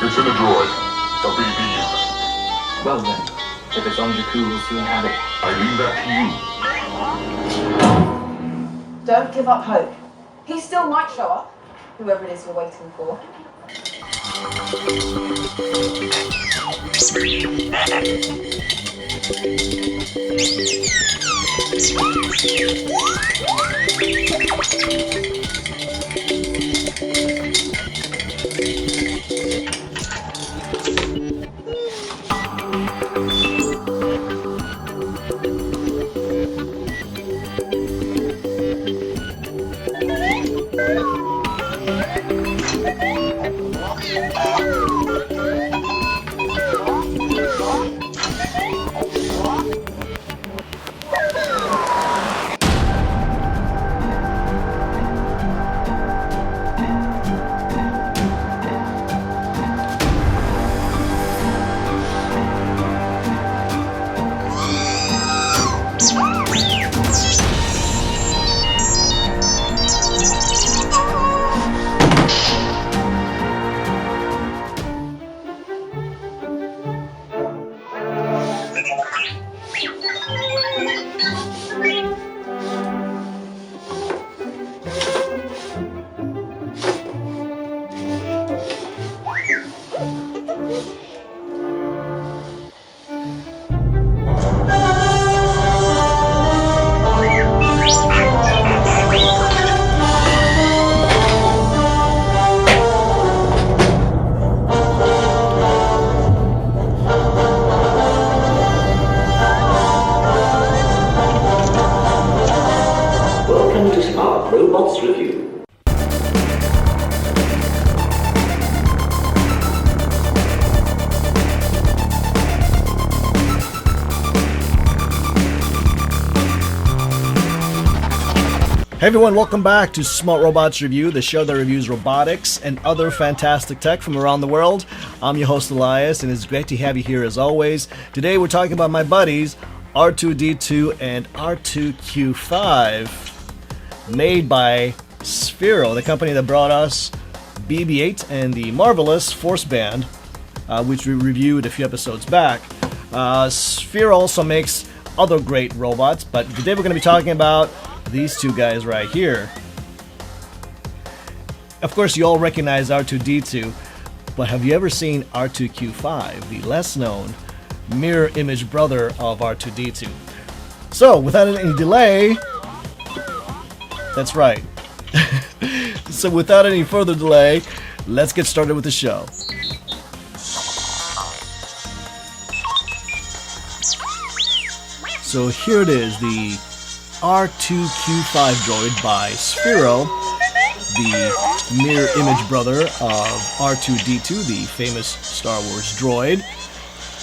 It's in a droid, a BB unit. Well then, if it's on Jakku, we'll soon have it. I leave that to you. Don't give up hope. He still might show up, whoever it is you're waiting for. Welcome to Star Robots Review. Hey everyone, welcome back to Smart Robots Review, the show that reviews robotics and other fantastic tech from around the world. I'm your host Elias, and it's great to have you here as always. Today we're talking about my buddies R2D2 and R2Q5, made by Sphero, the company that brought us BB-8 and the marvelous Force Band, which we reviewed a few episodes back. Sphero also makes other great robots, but today we're going to be talking about these two guys right here. Of course, you all recognize R2D2, but have you ever seen R2Q5, the less known mirror image brother of R2D2? So, without any delay, that's right. So, without any further delay, let's get started with the show. So, here it is, the R2Q5 droid by Sphero, the mirror image brother of R2D2, the famous Star Wars droid.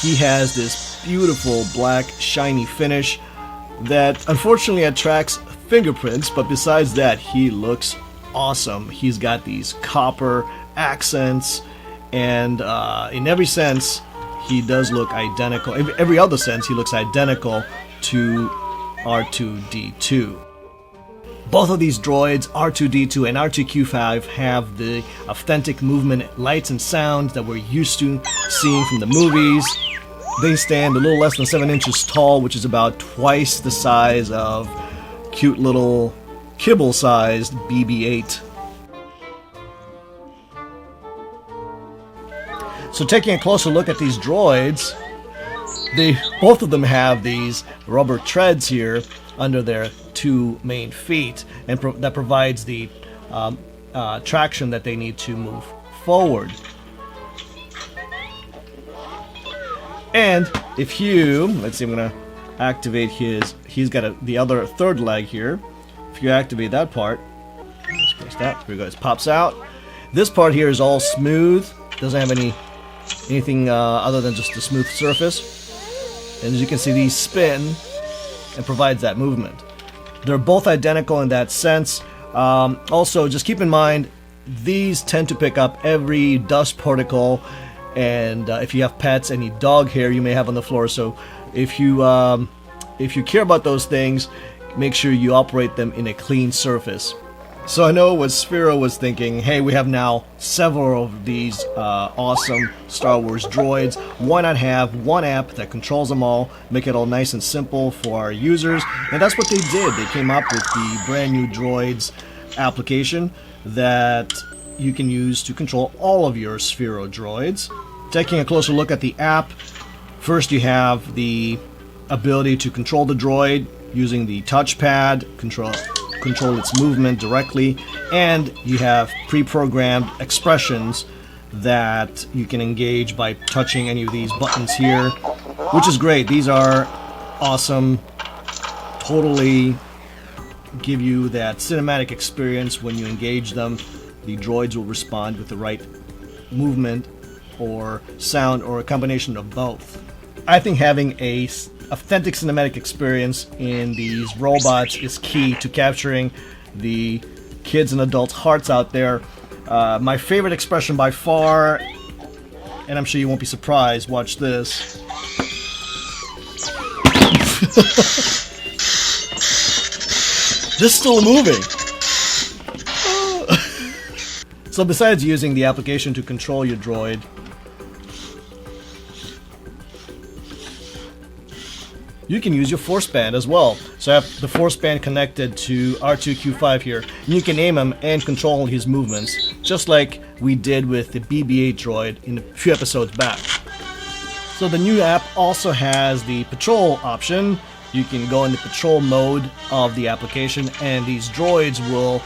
He has this beautiful black shiny finish that unfortunately attracts fingerprints, but besides that he looks awesome. He's got these copper accents, and in every sense he does look identical. Every other sense he looks identical to R2D2. Both of these droids, R2D2 and R2Q5, have the authentic movement, lights, and sounds that we're used to seeing from the movies. They stand a little less than 7 inches tall, which is about twice the size of cute little kibble-sized BB-8. So taking a closer look at these droids, both of them have these rubber treads here under their two main feet, and that provides the traction that they need to move forward. And if you, let's see, I'm gonna activate he's got the other third leg here. If you activate that part, let's press that, here we go, it pops out. This part here is all smooth, doesn't have anything other than just a smooth surface. And as you can see, these spin and provides that movement. They're both identical in that sense. Also, just keep in mind, these tend to pick up every dust particle, and if you have pets, any dog hair you may have on the floor. So if you care about those things, make sure you operate them in a clean surface. So I know what Sphero was thinking, hey, we have now several of these awesome Star Wars droids. Why not have one app that controls them all, make it all nice and simple for our users? And that's what they did. They came up with the brand new Droids application that you can use to control all of your Sphero droids. Taking a closer look at the app, first you have the ability to control the droid using the touchpad, control its movement directly, and you have pre-programmed expressions that you can engage by touching any of these buttons here, which is great. These are awesome, totally give you that cinematic experience when you engage them. The droids will respond with the right movement or sound or a combination of both. I think having a authentic cinematic experience in these robots is key to capturing the kids and adults' hearts out there. My favorite expression by far, and I'm sure you won't be surprised, watch this. This is still moving. So besides using the application to control your droid, you can use your force band as well. So I have the force band connected to R2Q5 here. And you can aim him and control his movements, just like we did with the BB-8 droid in a few episodes back. So the new app also has the patrol option. You can go in the patrol mode of the application, and these droids will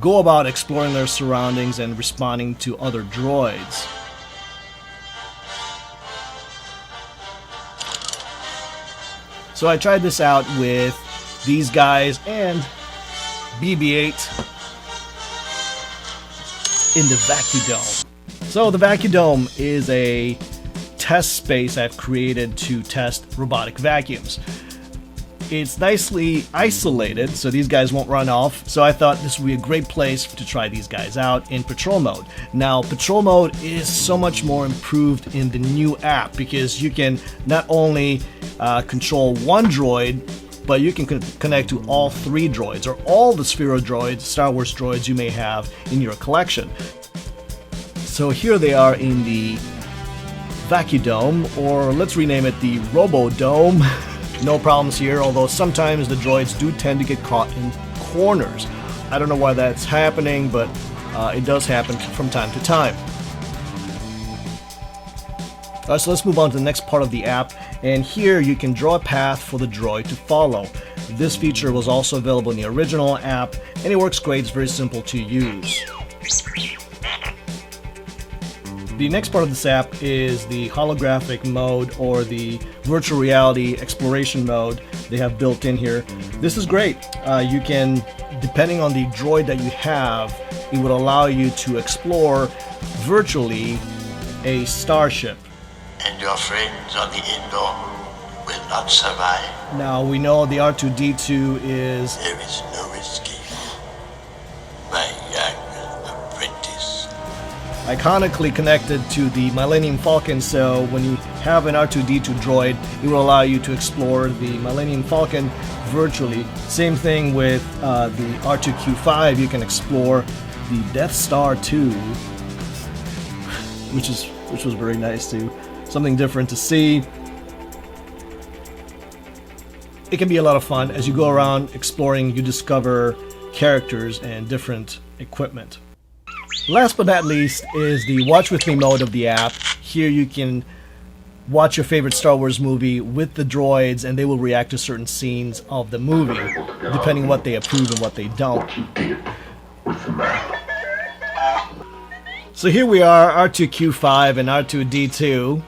go about exploring their surroundings and responding to other droids. So I tried this out with these guys and BB-8 in the Vacuudome. So the Vacuudome is a test space I've created to test robotic vacuums. It's nicely isolated, so these guys won't run off, so I thought this would be a great place to try these guys out in Patrol Mode. Now, Patrol Mode is so much more improved in the new app because you can not only control one droid, but you can connect to all three droids, or all the Sphero droids, Star Wars droids you may have in your collection. So here they are in the Vacuudome, or let's rename it the Robodome. No problems here, although sometimes the droids do tend to get caught in corners. I don't know why that's happening, but it does happen from time to time. Alright, so let's move on to the next part of the app, and here you can draw a path for the droid to follow. This feature was also available in the original app, and it works great. It's very simple to use. The next part of this app is the Holographic Mode, or the Virtual Reality Exploration Mode they have built in here. This is great. You can, depending on the droid that you have, it would allow you to explore virtually a starship. And your friends on the indoor moon will not survive. Now, we know the R2D2 is... There is no escape. My young apprentice. Iconically connected to the Millennium Falcon, so when you have an R2D2 droid, it will allow you to explore the Millennium Falcon virtually. Same thing with the R2Q5, you can explore the Death Star 2, which was very nice too. Something different to see. It can be a lot of fun. As you go around exploring, you discover characters and different equipment. Last but not least is the Watch With Me mode of the app. Here you can watch your favorite Star Wars movie with the droids, and they will react to certain scenes of the movie, depending on what they approve and what they don't. With the map. So here we are, R2Q5 and R2D2.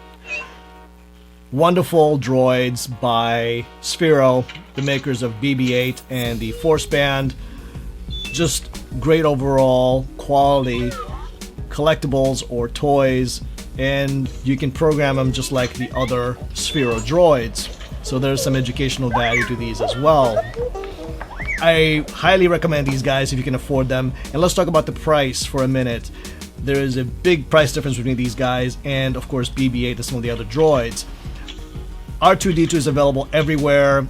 wonderful droids by Sphero, the makers of BB-8 and the Force Band. Just great overall quality collectibles or toys, and you can program them just like the other Sphero droids. So there's some educational value to these as well. I highly recommend these guys if you can afford them. And let's talk about the price for a minute. There is a big price difference between these guys and, of course, BB-8 and some of the other droids. R2D2 is available everywhere.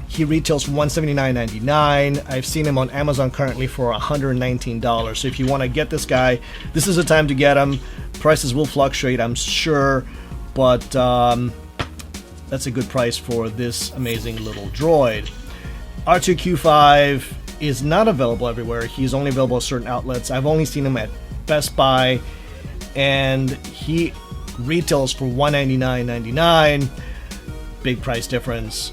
He retails for $179.99. I've seen him on Amazon currently for $119. So if you want to get this guy, this is the time to get him. Prices will fluctuate, I'm sure, but that's a good price for this amazing little droid. R2Q5 is not available everywhere. He's only available at certain outlets. I've only seen him at Best Buy, and he retails for $199.99. Big price difference.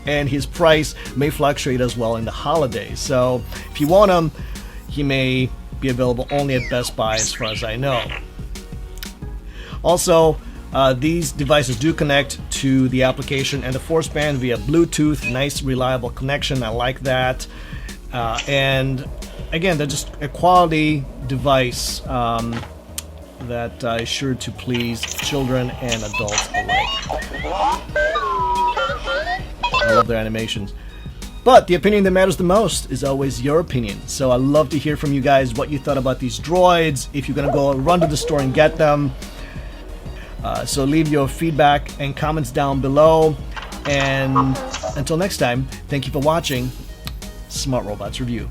And his price may fluctuate as well in the holidays. So if you want him, he may be available only at Best Buy as far as I know. Also, these devices do connect to the application and the Force Band via Bluetooth. Nice, reliable connection. I like that. And again, they're just a quality device that is sure to please children and adults alike. I love their animations. But the opinion that matters the most is always your opinion. So I love to hear from you guys what you thought about these droids. If you're going to go run to the store and get them. So leave your feedback and comments down below. And until next time, thank you for watching Smart Robots Review.